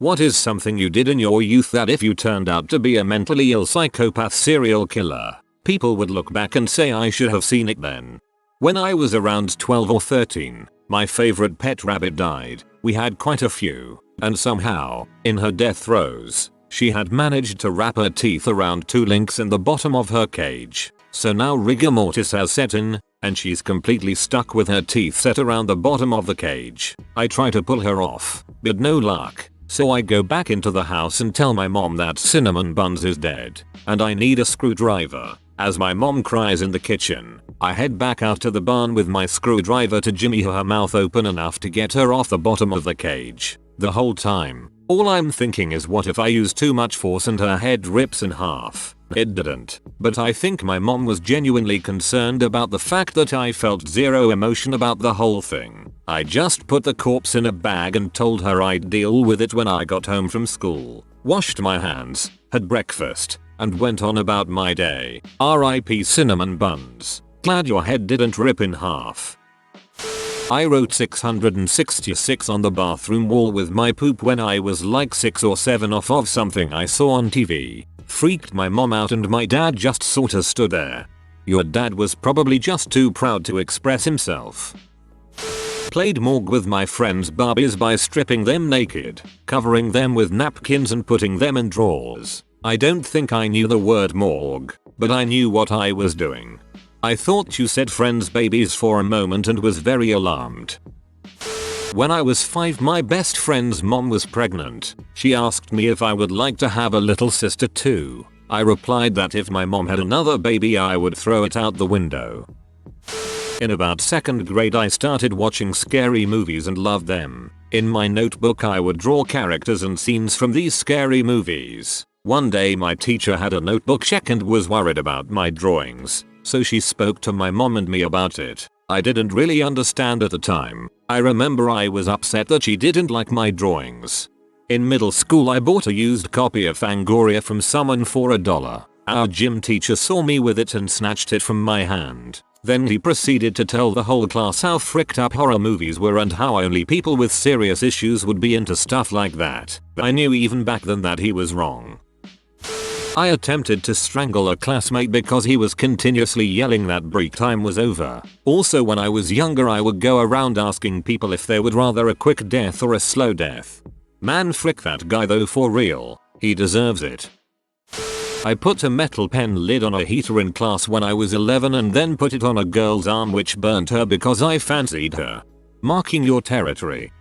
What is something you did in your youth that if you turned out to be a mentally ill psychopath serial killer, people would look back and say I should have seen it then? When I was around 12 or 13, my favorite pet rabbit died. We had quite a few, and somehow, in her death throes, she had managed to wrap her teeth around 2 links in the bottom of her cage. So now rigor mortis has set in, and she's completely stuck with her teeth set around the bottom of the cage. I try to pull her off, but no luck. So I go back into the house and tell my mom that Cinnamon Buns is dead, and I need a screwdriver. As my mom cries in the kitchen, I head back out to the barn with my screwdriver to jimmy her mouth open enough to get her off the bottom of the cage. The whole time, all I'm thinking is what if I use too much force and her head rips in half. It didn't, but I think my mom was genuinely concerned about the fact that I felt zero emotion about the whole thing. I just put the corpse in a bag and told her I'd deal with it when I got home from school, washed my hands, had breakfast, and went on about my day. R.I.P. Cinnamon Buns. Glad your head didn't rip in half. I wrote 666 on the bathroom wall with my poop when I was like 6 or 7 off of something I saw on TV. Freaked my mom out and my dad just sorta stood there. Your dad was probably just too proud to express himself. Played morgue with my friends' Barbies by stripping them naked, covering them with napkins and putting them in drawers. I don't think I knew the word morgue, but I knew what I was doing. I thought you said friends' babies for a moment and was very alarmed. When I was 5, my best friend's mom was pregnant. She asked me if I would like to have a little sister too. I replied that if my mom had another baby I would throw it out the window. In about 2nd grade I started watching scary movies and loved them. In my notebook I would draw characters and scenes from these scary movies. One day my teacher had a notebook check and was worried about my drawings, so she spoke to my mom and me about it. I didn't really understand at the time. I remember I was upset that she didn't like my drawings. In middle school I bought a used copy of Fangoria from someone for $1. Our gym teacher saw me with it and snatched it from my hand. Then he proceeded to tell the whole class how fricked up horror movies were and how only people with serious issues would be into stuff like that. I knew even back then that he was wrong. I attempted to strangle a classmate because he was continuously yelling that break time was over. Also when I was younger I would go around asking people if they would rather a quick death or a slow death. Man, frick that guy though, for real. He deserves it. I put a metal pen lid on a heater in class when I was 11 and then put it on a girl's arm which burnt her because I fancied her. Marking your territory.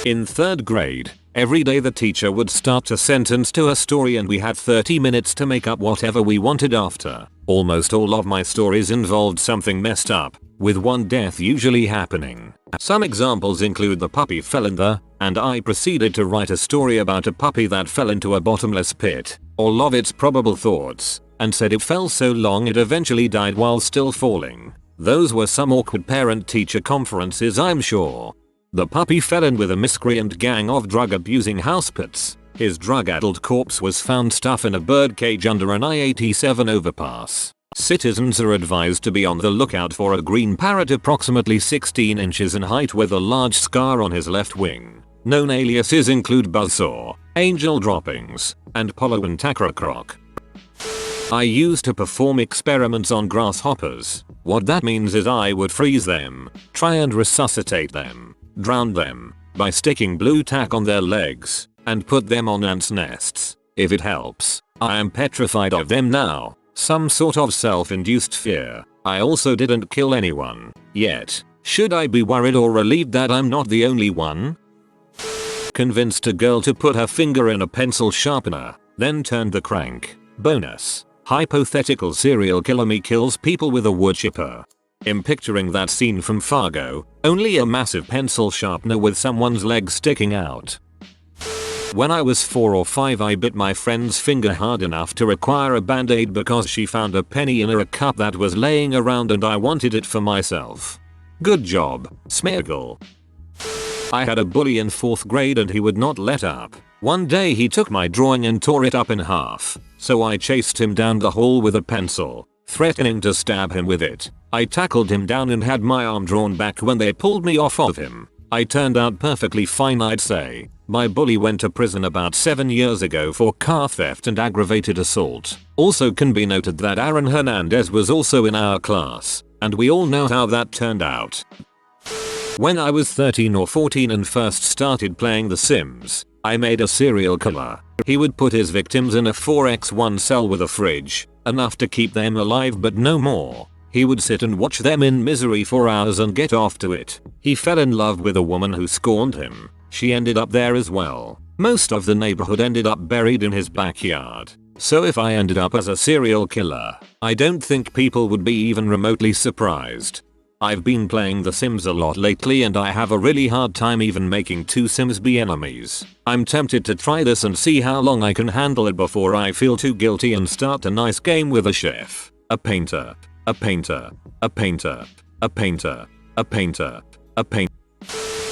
In 3rd grade, every day the teacher would start a sentence to a story and we had 30 minutes to make up whatever we wanted after. Almost all of my stories involved something messed up, with one death usually happening. Some examples include the puppy fell in the, and I proceeded to write a story about a puppy that fell into a bottomless pit, or Lovett's probable thoughts, and said it fell so long it eventually died while still falling. Those were some awkward parent-teacher conferences, I'm sure. The puppy fell in with a miscreant gang of drug-abusing housepets. His drug-addled corpse was found stuffed in a birdcage under an I-87 overpass. Citizens are advised to be on the lookout for a green parrot approximately 16 inches in height with a large scar on his left wing. Known aliases include Buzzsaw, Angel Droppings, and Polo and Tacrocroc. I used to perform experiments on grasshoppers. What that means is I would freeze them, try and resuscitate them, drown them, by sticking blue tack on their legs, and put them on ants' nests. If it helps, I am petrified of them now. Some sort of self-induced fear. I also didn't kill anyone, yet. Should I be worried or relieved that I'm not the only one? Convinced a girl to put her finger in a pencil sharpener, then turned the crank. Bonus. Hypothetical serial killer me kills people with a wood chipper. I'm picturing that scene from Fargo, only a massive pencil sharpener with someone's leg sticking out. When I was 4 or 5 I bit my friend's finger hard enough to require a band-aid because she found a penny in a cup that was laying around and I wanted it for myself. Good job, Smeagol. I had a bully in 4th grade and he would not let up. One day he took my drawing and tore it up in half, so I chased him down the hall with a pencil, threatening to stab him with it. I tackled him down and had my arm drawn back when they pulled me off of him. I turned out perfectly fine, I'd say, My bully went to prison about 7 years ago for car theft and aggravated assault. Also can be noted that Aaron Hernandez was also in our class, and we all know how that turned out. When I was 13 or 14 and first started playing The Sims, I made a serial killer. He would put his victims in a 4x1 cell with a fridge, enough to keep them alive but no more. He would sit and watch them in misery for hours and get off to it. He fell in love with a woman who scorned him. She ended up there as well. Most of the neighborhood ended up buried in his backyard. So if I ended up as a serial killer, I don't think people would be even remotely surprised. I've been playing The Sims a lot lately and I have a really hard time even making two Sims be enemies. I'm tempted to try this and see how long I can handle it before I feel too guilty and start a nice game with a chef, a painter, a painter, a painter, a painter, a painter, a painter.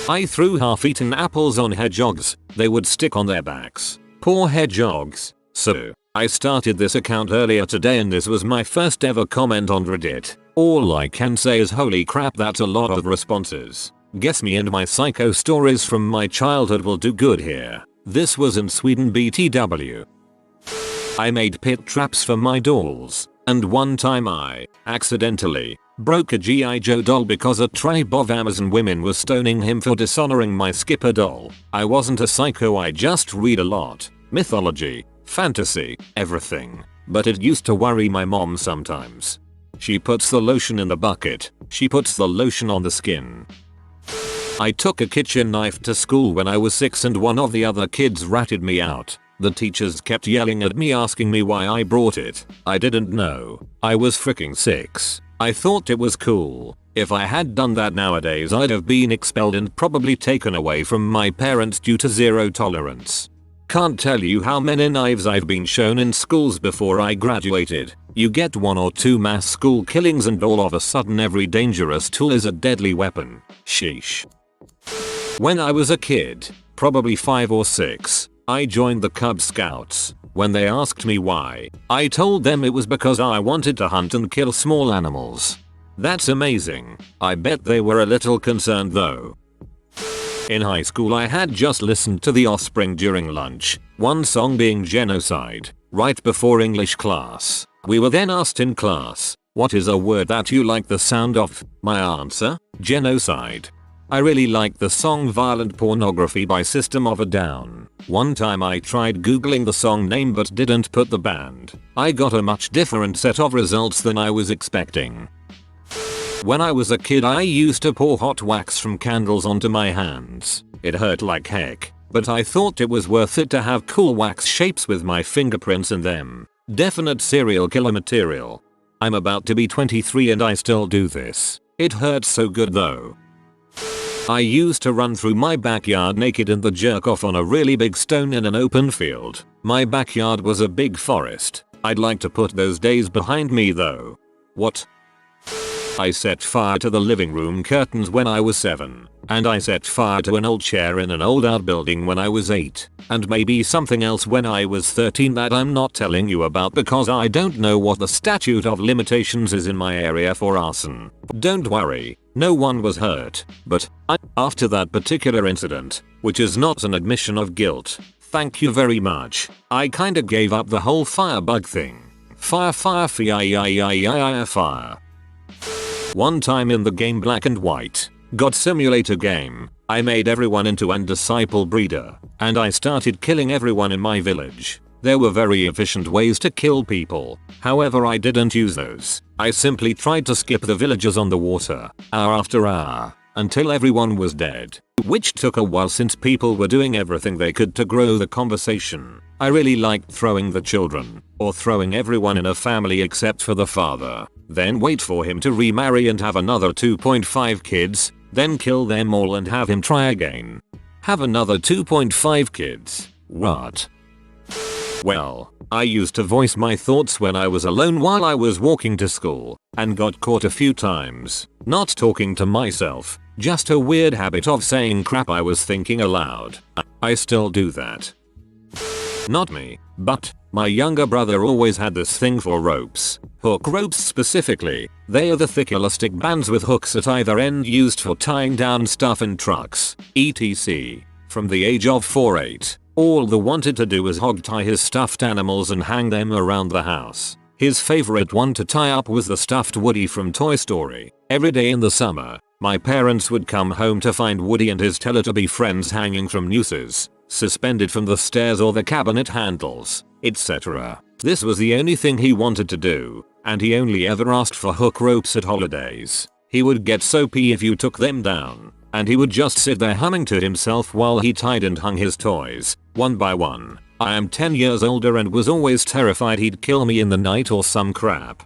I threw half-eaten apples on hedgehogs. They would stick on their backs. Poor hedgehogs. So, I started this account earlier today and this was my first ever comment on Reddit. All I can say is holy crap, that's a lot of responses. Guess me and my psycho stories from my childhood will do good here. This was in Sweden BTW. I made pit traps for my dolls, and one time I accidentally broke a G.I. Joe doll because a tribe of Amazon women was stoning him for dishonoring my Skipper doll. I wasn't a psycho, I just read a lot. Mythology, fantasy, everything. But it used to worry my mom sometimes. She puts the lotion in the bucket. She puts the lotion on the skin. I took a kitchen knife to school when I was 6 and one of the other kids ratted me out. The teachers kept yelling at me asking me why I brought it. I didn't know. I was freaking 6. I thought it was cool. If I had done that nowadays I'd have been expelled and probably taken away from my parents due to zero tolerance. Can't tell you how many knives I've been shown in schools before I graduated. You get 1 or 2 mass school killings and all of a sudden every dangerous tool is a deadly weapon. Sheesh. When I was a kid, probably 5 or 6, I joined the Cub Scouts. When they asked me why, I told them it was because I wanted to hunt and kill small animals. That's amazing. I bet they were a little concerned though. In high school I had just listened to The Offspring during lunch, one song being Genocide, right before English class. We were then asked in class, what is a word that you like the sound of? My answer? Genocide. I really like the song Violent Pornography by System of a Down. One time I tried googling the song name but didn't put the band. I got a much different set of results than I was expecting. When I was a kid I used to pour hot wax from candles onto my hands. It hurt like heck, but I thought it was worth it to have cool wax shapes with my fingerprints in them. Definite serial killer material. I'm about to be 23 and I still do this. It hurts so good though. I used to run through my backyard naked and the jerk off on a really big stone in an open field. My backyard was a big forest. I'd like to put those days behind me though. What? I set fire to the living room curtains when I was 7. And I set fire to an old chair in an old outbuilding when I was 8. And maybe something else when I was 13 that I'm not telling you about because I don't know what the statute of limitations is in my area for arson. Don't worry, no one was hurt. But after that particular incident, which is not an admission of guilt, thank you very much, I kinda gave up the whole firebug thing. Fire. One time in the game Black and White, God Simulator game, I made everyone into an disciple breeder, and I started killing everyone in my village. There were very efficient ways to kill people, however I didn't use those. I simply tried to skip the villagers on the water, hour after hour, until everyone was dead. Which took a while since people were doing everything they could to grow the conversation. I really liked throwing the children, or throwing everyone in a family except for the father, then wait for him to remarry and have another 2.5 kids, then kill them all and have him try again. Have another 2.5 kids. What? Well, I used to voice my thoughts when I was alone while I was walking to school, and got caught a few times. Not talking to myself, just a weird habit of saying crap I was thinking aloud. I still do that. Not me, but my younger brother always had this thing for ropes. Hook ropes specifically. They are the thick elastic bands with hooks at either end used for tying down stuff in trucks, etc. From the age of 4-8, all the wanted to do was hog-tie his stuffed animals and hang them around the house. His favorite one to tie up was the stuffed Woody from Toy Story. Every day in the summer, my parents would come home to find Woody and his Teletubby friends hanging from nooses, suspended from the stairs or the cabinet handles, etc. This was the only thing he wanted to do, and he only ever asked for hook ropes at holidays. He would get soapy if you took them down, and he would just sit there humming to himself while he tied and hung his toys, one by one. I am 10 years older and was always terrified he'd kill me in the night or some crap.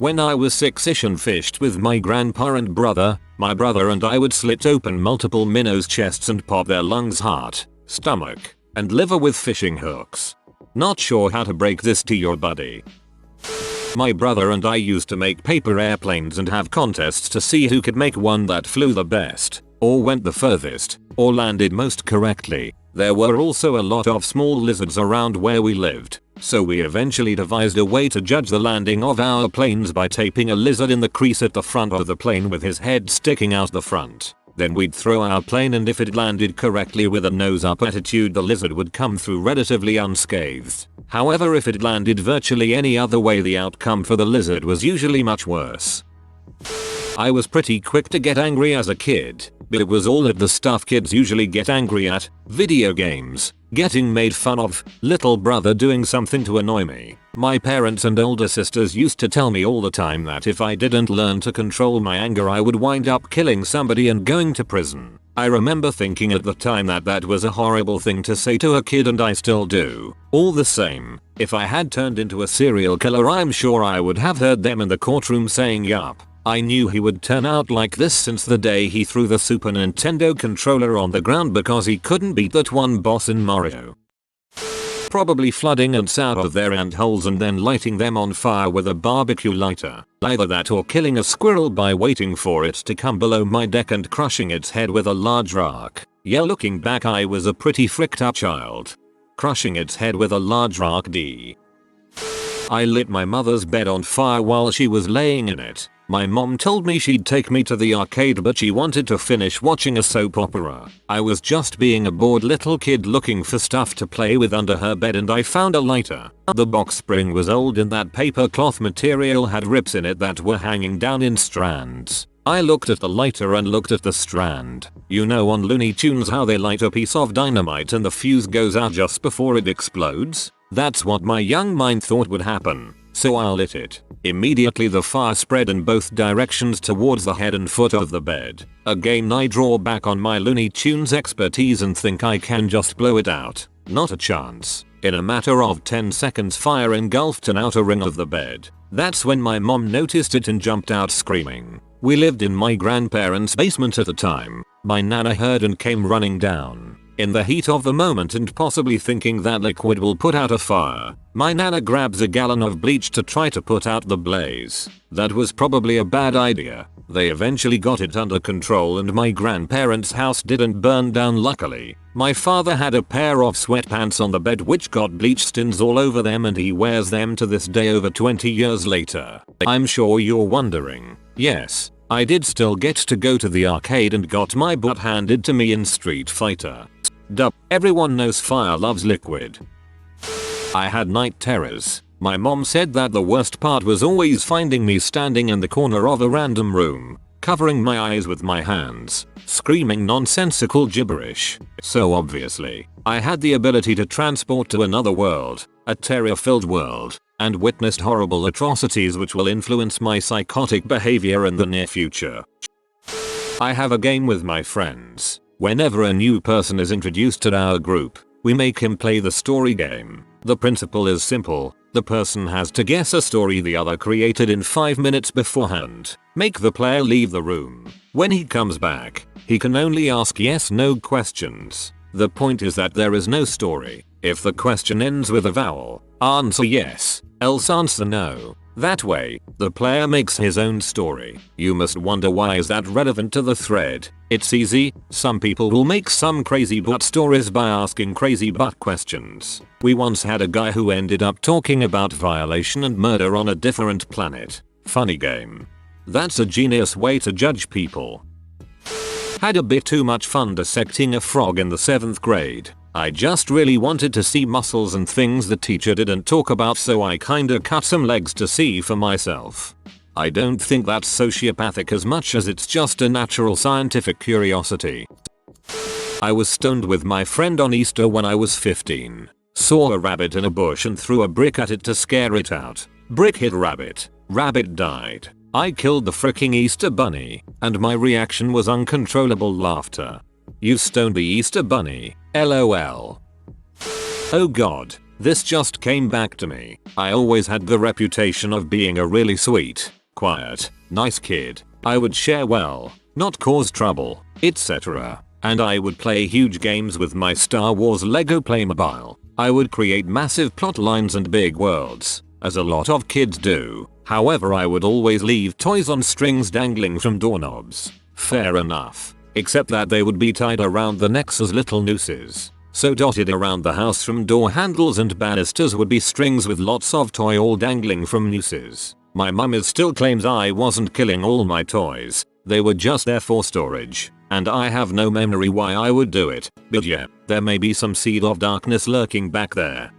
When I was 6ish and fished with my grandpa and brother, my brother and I would slit open multiple minnows' chests and pop their lungs, heart, stomach, and liver with fishing hooks. Not sure how to break this to your buddy. My brother and I used to make paper airplanes and have contests to see who could make one that flew the best, or went the furthest, or landed most correctly. There were also a lot of small lizards around where we lived, so we eventually devised a way to judge the landing of our planes by taping a lizard in the crease at the front of the plane with his head sticking out the front. Then we'd throw our plane, and if it landed correctly with a nose up attitude, the lizard would come through relatively unscathed. However, if it landed virtually any other way, the outcome for the lizard was usually much worse. I was pretty quick to get angry as a kid, but it was all of the stuff kids usually get angry at: video games, getting made fun of, little brother doing something to annoy me. My parents and older sisters used to tell me all the time that if I didn't learn to control my anger, I would wind up killing somebody and going to prison. I remember thinking at the time that that was a horrible thing to say to a kid, and I still do. All the same, if I had turned into a serial killer, I'm sure I would have heard them in the courtroom saying, "Yup, I knew he would turn out like this since the day he threw the Super Nintendo controller on the ground because he couldn't beat that one boss in Mario." Probably flooding ants out of their ant holes and then lighting them on fire with a barbecue lighter. Either that or killing a squirrel by waiting for it to come below my deck and crushing its head with a large rock. Yeah, looking back, I was a pretty fricked up child. Crushing its head with a large rock. I lit my mother's bed on fire while she was laying in it. My mom told me she'd take me to the arcade, but she wanted to finish watching a soap opera. I was just being a bored little kid looking for stuff to play with under her bed, and I found a lighter. The box spring was old and that paper cloth material had rips in it that were hanging down in strands. I looked at the lighter and looked at the strand. You know on Looney Tunes how they light a piece of dynamite and the fuse goes out just before it explodes? That's what my young mind thought would happen. So I lit it. Immediately the fire spread in both directions towards the head and foot of the bed. Again, I draw back on my Looney Tunes expertise and think I can just blow it out. Not a chance. In a matter of 10 seconds, fire engulfed an outer ring of the bed. That's when my mom noticed it and jumped out screaming. We lived in my grandparents' basement at the time. My nana heard and came running down. In the heat of the moment and possibly thinking that liquid will put out a fire, my nana grabs a gallon of bleach to try to put out the blaze. That was probably a bad idea. They eventually got it under control and my grandparents' house didn't burn down, luckily. My father had a pair of sweatpants on the bed which got bleach stains all over them, and he wears them to this day over 20 years later. I'm sure you're wondering. Yes, I did still get to go to the arcade and got my butt handed to me in Street Fighter. Duh, everyone knows fire loves liquid. I had night terrors. My mom said that the worst part was always finding me standing in the corner of a random room, covering my eyes with my hands, screaming nonsensical gibberish. So obviously, I had the ability to transport to another world, a terror-filled world, and witnessed horrible atrocities which will influence my psychotic behavior in the near future. I have a game with my friends. Whenever a new person is introduced to our group, we make him play the story game. The principle is simple. The person has to guess a story the other created in 5 minutes beforehand. Make the player leave the room. When he comes back, he can only ask yes/no questions. The point is that there is no story. If the question ends with a vowel, answer yes, else answer no. That way, the player makes his own story. You must wonder, why is that relevant to the thread? It's easy. Some people will make some crazy butt stories by asking crazy butt questions. We once had a guy who ended up talking about violation and murder on a different planet. Funny game. That's a genius way to judge people. Had a bit too much fun dissecting a frog in the 7th grade. I just really wanted to see muscles and things the teacher didn't talk about, so I kinda cut some legs to see for myself. I don't think that's sociopathic as much as it's just a natural scientific curiosity. I was stoned with my friend on Easter when I was 15. Saw a rabbit in a bush and threw a brick at it to scare it out. Brick hit rabbit. Rabbit died. I killed the fricking Easter bunny, and my reaction was uncontrollable laughter. You stoned the Easter bunny, lol. Oh god, this just came back to me. I always had the reputation of being a really sweet, quiet, nice kid. I would share well, not cause trouble, etc. And I would play huge games with my Star Wars Lego Playmobil. I would create massive plot lines and big worlds, as a lot of kids do. However, I would always leave toys on strings dangling from doorknobs. Fair enough. Except that they would be tied around the necks as little nooses. So dotted around the house from door handles and banisters would be strings with lots of toy all dangling from nooses. My mum still claims I wasn't killing all my toys. They were just there for storage. And I have no memory why I would do it. But yeah, there may be some seed of darkness lurking back there.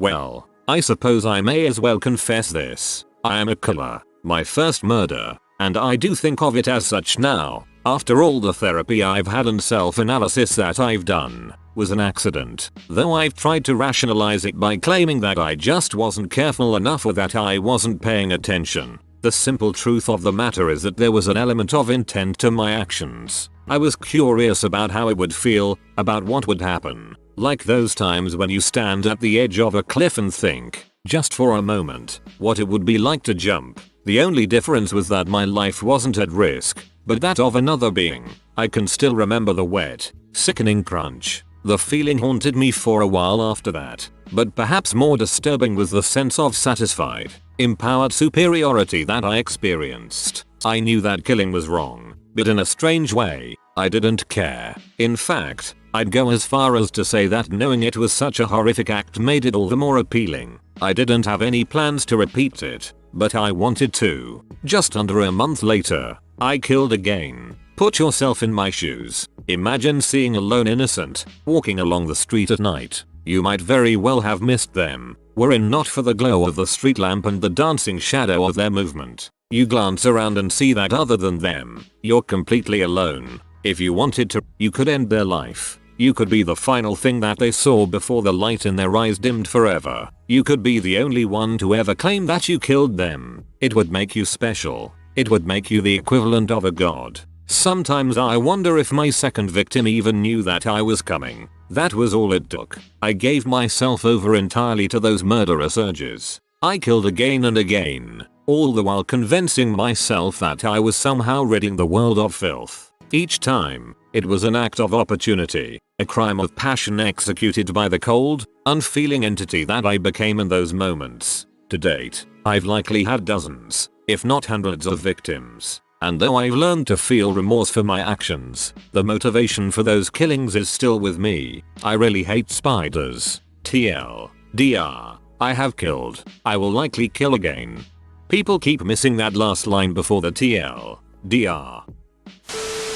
Well, I suppose I may as well confess this. I am a killer. My first murder. And I do think of it as such now. After all the therapy I've had and self-analysis that I've done, was an accident. Though I've tried to rationalize it by claiming that I just wasn't careful enough or that I wasn't paying attention. The simple truth of the matter is that there was an element of intent to my actions. I was curious about how it would feel, about what would happen. Like those times when you stand at the edge of a cliff and think, just for a moment, what it would be like to jump. The only difference was that my life wasn't at risk, but that of another being. I can still remember the wet, sickening crunch. The feeling haunted me for a while after that, but perhaps more disturbing was the sense of satisfied, empowered superiority that I experienced. I knew that killing was wrong, but in a strange way, I didn't care. In fact, I'd go as far as to say that knowing it was such a horrific act made it all the more appealing. I didn't have any plans to repeat it, but I wanted to. Just under a month later, I killed again. Put yourself in my shoes. Imagine seeing a lone innocent walking along the street at night. You might very well have missed them, were it not for the glow of the street lamp and the dancing shadow of their movement. You glance around and see that other than them, you're completely alone. If you wanted to, you could end their life. You could be the final thing that they saw before the light in their eyes dimmed forever. You could be the only one to ever claim that you killed them. It would make you special. It would make you the equivalent of a god. Sometimes I wonder if my second victim even knew that I was coming. That was all it took. I gave myself over entirely to those murderous urges. I killed again and again, all the while convincing myself that I was somehow ridding the world of filth. Each time, it was an act of opportunity, a crime of passion executed by the cold, unfeeling entity that I became in those moments. To date, I've likely had dozens, if not hundreds of victims. And though I've learned to feel remorse for my actions, the motivation for those killings is still with me. I really hate spiders. TLDR. I have killed. I will likely kill again. People keep missing that last line before the TLDR.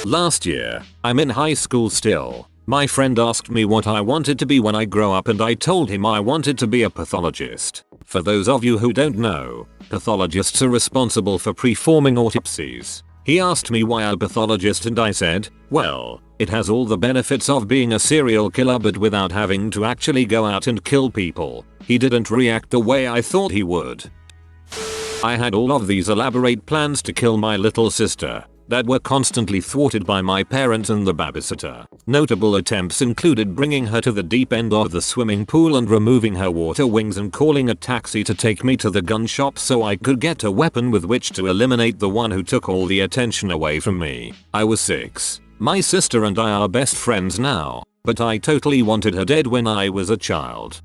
Last year, I'm in high school still. My friend asked me what I wanted to be when I grow up and I told him I wanted to be a pathologist. For those of you who don't know, pathologists are responsible for performing autopsies. He asked me why a pathologist and I said, well, it has all the benefits of being a serial killer but without having to actually go out and kill people. He didn't react the way I thought he would. I had all of these elaborate plans to kill my little sister that were constantly thwarted by my parents and the babysitter. Notable attempts included bringing her to the deep end of the swimming pool and removing her water wings and calling a taxi to take me to the gun shop so I could get a weapon with which to eliminate the one who took all the attention away from me. I was 6. My sister and I are best friends now, but I totally wanted her dead when I was a child.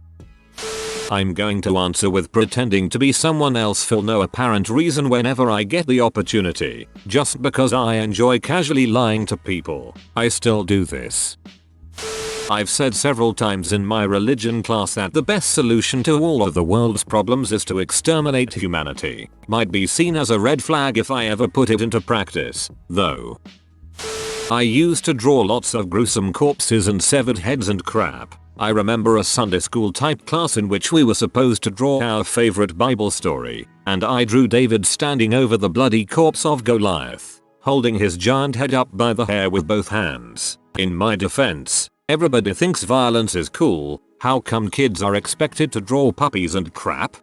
I'm going to answer with pretending to be someone else for no apparent reason whenever I get the opportunity, just because I enjoy casually lying to people. I still do this. I've said several times in my religion class that the best solution to all of the world's problems is to exterminate humanity. Might be seen as a red flag if I ever put it into practice, though. I used to draw lots of gruesome corpses and severed heads and crap. I remember a Sunday school type class in which we were supposed to draw our favorite Bible story, and I drew David standing over the bloody corpse of Goliath, holding his giant head up by the hair with both hands. In my defense, everybody thinks violence is cool. How come kids are expected to draw puppies and crap?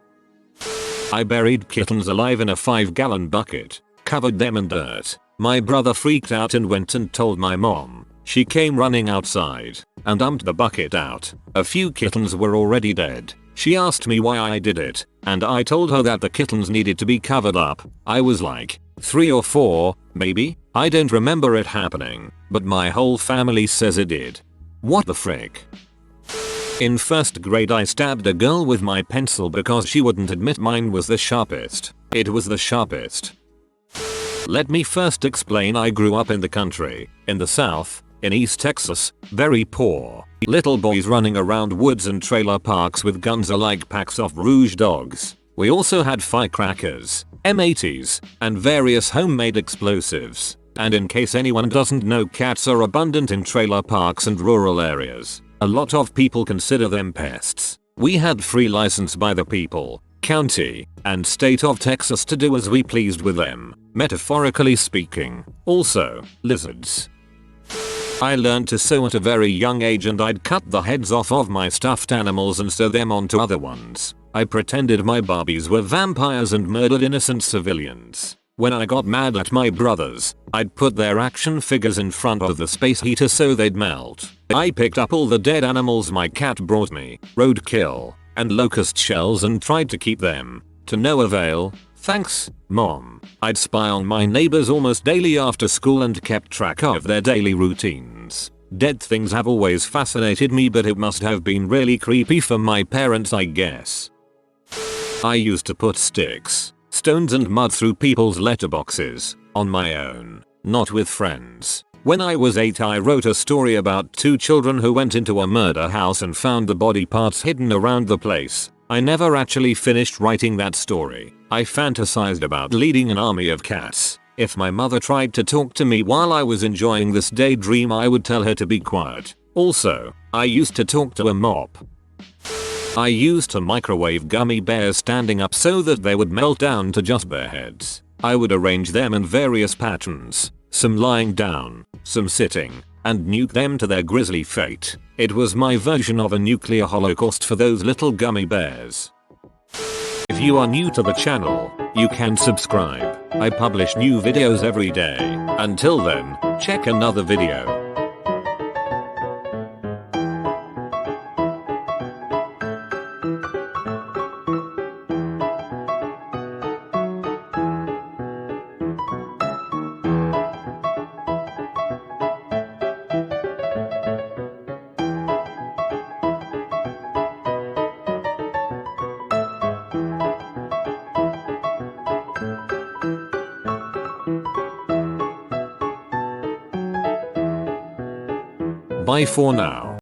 I buried kittens alive in a 5-gallon bucket, covered them in dirt. My brother freaked out and went and told my mom. She came running outside and dumped the bucket out. A few kittens were already dead. She asked me why I did it, and I told her that the kittens needed to be covered up. I was like 3 or 4, maybe? I don't remember it happening, but my whole family says it did. What the frick? In 1st grade I stabbed a girl with my pencil because she wouldn't admit mine was the sharpest. It was the sharpest. Let me first explain. I grew up in the country, in the South, in East Texas, very poor. Little boys running around woods and trailer parks with guns are like packs of rouge dogs. We also had firecrackers, M80s, and various homemade explosives. And in case anyone doesn't know, cats are abundant in trailer parks and rural areas. A lot of people consider them pests. We had free license by the people, county, and state of Texas to do as we pleased with them, metaphorically speaking. Also, lizards. I learned to sew at a very young age, and I'd cut the heads off of my stuffed animals and sew them onto other ones. I pretended my Barbies were vampires and murdered innocent civilians. When I got mad at my brothers, I'd put their action figures in front of the space heater so they'd melt. I picked up all the dead animals my cat brought me, roadkill, and locust shells, and tried to keep them. To no avail. Thanks, Mom. I'd spy on my neighbors almost daily after school and kept track of their daily routines. Dead things have always fascinated me, but it must have been really creepy for my parents, I guess. I used to put sticks, stones and mud through people's letterboxes, on my own, not with friends. When I was 8 I wrote a story about 2 children who went into a murder house and found the body parts hidden around the place. I never actually finished writing that story. I fantasized about leading an army of cats. If my mother tried to talk to me while I was enjoying this daydream, I would tell her to be quiet. Also, I used to talk to a mop. I used to microwave gummy bears standing up so that they would melt down to just their heads. I would arrange them in various patterns, some lying down, some sitting, and nuke them to their grisly fate. It was my version of a nuclear holocaust for those little gummy bears. If you are new to the channel, you can subscribe. I publish new videos every day. Until then, check another video. Bye for now.